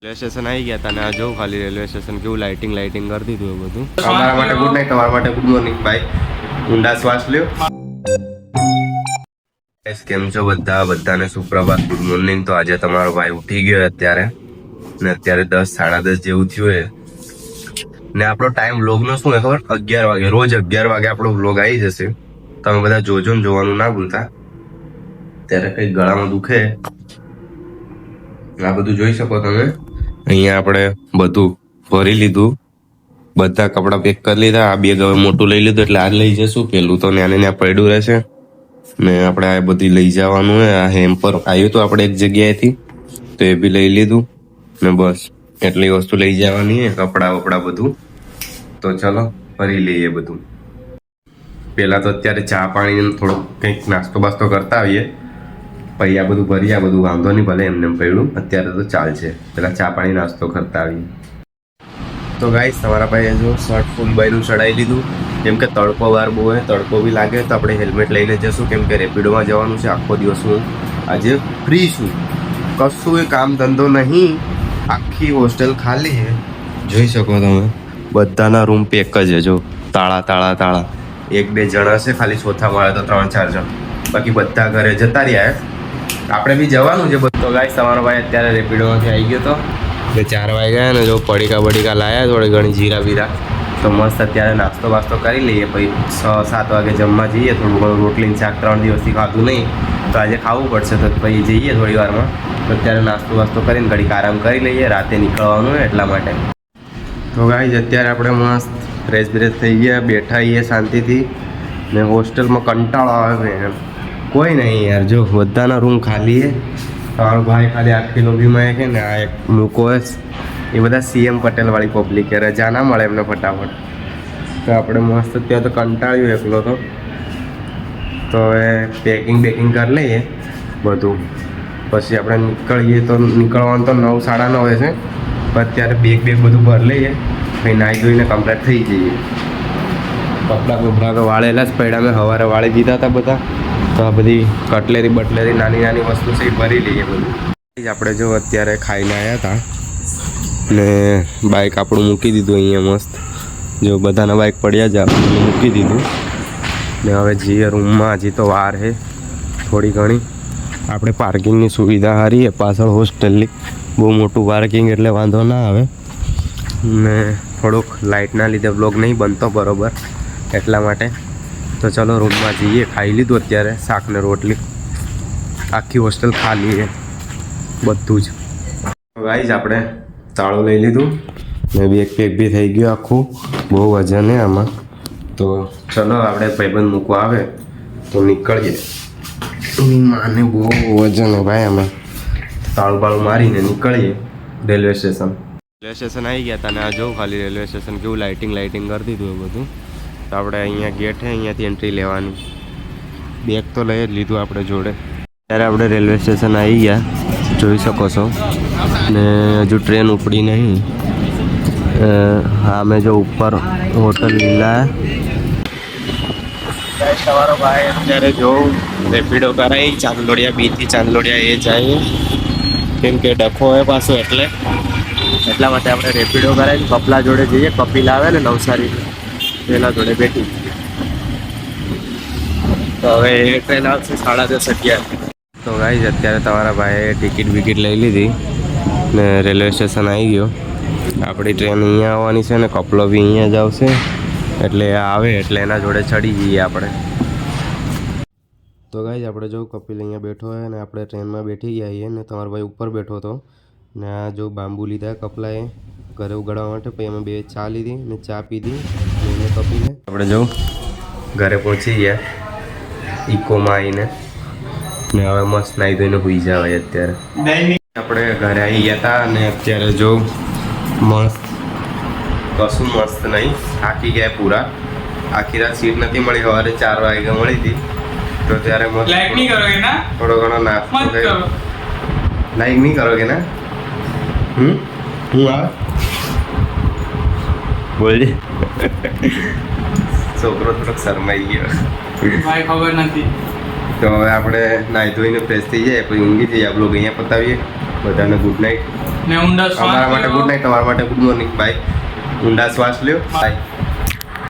Railway station આવી ગયા હતા ને આ જો ખાલી રેલવે સ્ટેશન કેવું લાઇટિંગ કરી દીધું એ બધું. અમારા માટે ગુડ નાઇટ, તમારા માટે ગુડ મોર્નિંગ. ભાઈ ઊંડા શ્વાસ લ્યો. કેમ છો બધાને સુપ્રભાત, ગુડ મોર્નિંગ. તો આજે તમારો ભાઈ ઉઠી ગયો અત્યારે ને અત્યારે 10 સાડા 10 જેવું થયું ને આપણો ટાઈમ વ્લોગ નો શું ખબર 11 વાગે, રોજ 11 વાગે આપણો વ્લોગ આવી જશે. તમે બધા જોજો ને જોવાનું ના ભૂલતા. ત્યારે કઈ ગળામાં દુખે આ બધું જોઈ શકો તમે. અહીંયા આપણે બધું ભરી લીધું, બધા કપડા પેક કરી લીધા. આ બેગ હવે મોટું લઈ લીધું એટલે આ લઈ જશું. પેલું તો ત્યાં ને પડ્યું રહેશે ને આપણે આ બધી લઈ જવાનું હોય. આ હેમ્પર આવ્યું હતું આપણે એક જગ્યાએથી તો એ બી લઈ લીધું ને બસ એટલી વસ્તુ લઈ જવાની છે, કપડા વપડા બધું. તો ચલો ભરી લઈએ બધું. પેલા તો અત્યારે ચા પાણી થોડુંક કંઈક નાસ્તો બાસ્તો કરતા આવીએ, પછી આ બધું ભરી, આ બધું વાંધો નહીં, ભલે એમને પડ્યું અત્યારે તો ચાલશે. પેલા ચા પાણી નાસ્તો કરતા આવીએ. તો ગાઈસ તમારા ભાઈ જો શર્ટ ફૂલ બાયનું ચડાવી લીધું, કેમ કે તડકો બહાર બહુ હોય, તડકો બી લાગે તો આપણે હેલ્મેટ લઈને જશું, કેમ કે રેપિડોમાં જવાનું છે. આખો દિવસ હું આજે ફ્રી છું, કશું એ કામ ધંધો નહીં, આખી હોસ્ટેલ ખાલી છે. જોઈ શકો તમે બધાના રૂમ પેક જ છે. જો તાળા એક બે જણ હશે ખાલી, ચોથા માળે તો 3-4 જણ, બાકી બધા ઘરે જતા રહ્યા. આપણે બી જવાનું છે. બધો ગાઈસ તમારો ભાઈ અત્યારે રેપિડોમાંથી આવી ગયો તો એટલે 4 વાગ્યા ને જો પડીકા લાયા થોડી ઘણી જીરા બીરા, તો મસ્ત અત્યારે નાસ્તો બાસ્તો કરી લઈએ. પછી 6-7 વાગે જમવા જઈએ. થોડું ઘણું રોટલી શાક 3 દિવસથી ખાધું નહીં તો આજે ખાવું પડશે, તો પછી જઈએ થોડી વારમાં. તો અત્યારે નાસ્તો બાસ્તો કરીને ઘડીક આરામ કરી લઈએ, રાતે નીકળવાનું હોય એટલા માટે. તો ગાઈસ અત્યારે આપણે મસ્ત ફ્રેશ બ્રેશ થઈ ગયા, બેઠા છીએ શાંતિથી ને હોસ્ટેલમાં કંટાળો આવે એમ કોઈ નહીં યાર. જો બધાના રૂમ ખાલી છે. તમારો ભાઈ ખાલી આખી લોબીમાં છે ને આ એક મૂકો એ બધા CM પટેલ વાળી પબ્લિક કે રજા ના મળે એમને ફટાફટ. તો આપણે મસ્ત ત્યાં તો કંટાળ્યું એકલો તો હવે પેકિંગ કરી લઈએ બધું, પછી આપણે નીકળીએ. તો નીકળવાનું તો 9 સાડા 9 છે, પણ અત્યારે બેગ બધું ભરી લઈએ, પછી નાહી ધોઈને કમ્પ્લીટ થઈ જઈએ. કપડાં બપડા તો વાળેલા જ પડ્યા, મેં સવારે વાળી દીધા હતા બધા. તો આ બધી કટલેરી નાની વસ્તુ છે એ ભરી લઈએ બધું. આપણે જો અત્યારે ખાઈને આવ્યા હતા ને બાઇક આપણું મૂકી દીધું અહીંયા મસ્ત. જો બધાના બાઇક પડ્યા જ આપણે મૂકી દીધું ને હવે જઈએ રૂમમાં. હજી તો વાર છે થોડી ઘણી. આપણે પાર્કિંગની સુવિધા સારી છે પાછળ હોસ્ટેલની, બહુ મોટું પાર્કિંગ એટલે વાંધો ના આવે ને થોડુંક લાઇટના લીધે બ્લોગ નહીં બનતો બરોબર એટલા માટે. તો ચલો રૂમમાં જઈએ. ખાઈ લીધું અત્યારે શાક ને રોટલી, આખી હોસ્ટેલ ખાલી છે બધું જ. ગાઈઝ આપણે તાળું લઈ લીધું ને બેગ પેક બી થઈ ગયું આખું, બહુ વજન છે આમાં. તો ચલો આપણે ભાઈબંધ મૂકવા આવે તો નીકળીએ. માને બહુ વજન છે ભાઈ. અમે તાળું મારીને નીકળીએ રેલવે સ્ટેશન આવી ગયા હતા ને આ જો ખાલી રેલવે સ્ટેશન કેવું લાઇટિંગ કરી દીધું એ બધું. તો આપણે અહીંયા ગેટ છે, અહીંયાથી એન્ટ્રી લેવાની. બેગ તો લઈ જ લીધું આપણે જોડે. ત્યારે આપણે રેલવે સ્ટેશન આવી ગયા, જોઈ શકો છો ને હજુ ટ્રેન ઉપડી નહીં. હા મેં જો ઉપર હોટલ લીલા. તમારો ભાઈ અત્યારે જો રેપિડો કરાવી ચાંદલોડિયા, બીથી ચાંદલોડિયા એ જાય, કેમ કે ડખો હોય પાછું એટલા માટે આપણે રેપિડો કરાવી કપલા જોડે જઈએ. કપિલ આવે ને નવસારી પેલા જોડે બેઠી. તો હવે એ ટ્રેન આવશે 10:30. તો ગાઈઝ અત્યારે તમારા ભાઈએ ટિકિટ લઈ લીધી ને રેલવે સ્ટેશન આવી ગયો. આપણી ટ્રેન અહીંયા આવવાની છે ને કપલો બી અહીંયા જ આવશે, એટલે આવે એટલે એના જોડે ચડી જઈએ આપણે. તો ગાઈઝ આપણે જો કપિલ અહીંયા બેઠો હોય ને આપણે ટ્રેનમાં બેઠી ગયા છીએ ને તમારો ભાઈ ઉપર બેઠો હતો ને આ જો બાંબુ લીધા કપલાએ ઘરે ઉગાડવા માટે. પછી અમે 2 ચા લીધી ને ચા પીધી એને કપીને આપણે જો ઘરે પહોંચી ગયા ઇકોમાં આવીને ને હવે મસ્ત નાહી ધોઈને હોઈ જવાય. અત્યારે આપણે ઘરે આવી ગયા હતા અને અત્યારે જો મસ્ત કશું મસ્ત નહીં, થાકી ગયા પૂરા. આખી રાત સીટ નથી મળી, સવારે 4 વાગે મળી હતી. તો ત્યારે મસ્ત થોડો ઘણો નાસ્તો કર્યો. લાઈક નહીં કરોગે ના? હું આવે બોલજે. છોકરો થોડોક શરમાઈ ગયો, ખબર નથી. તો હવે આપણે નાહી ધોઈને ફ્રેશ થઈ જાય પછી ઊંઘી જઈએ. આ બ્લોગ અહીંયા પતાવીએ. બધાને ગુડ નાઇટ. ને ઊંડા શ્વાસ અમારા માટે લેવો. ગુડ નાઇટ, તમારા માટે ગુડ મોર્નિંગ. બાય. ઊંડા શ્વાસ લ્યો. બાય.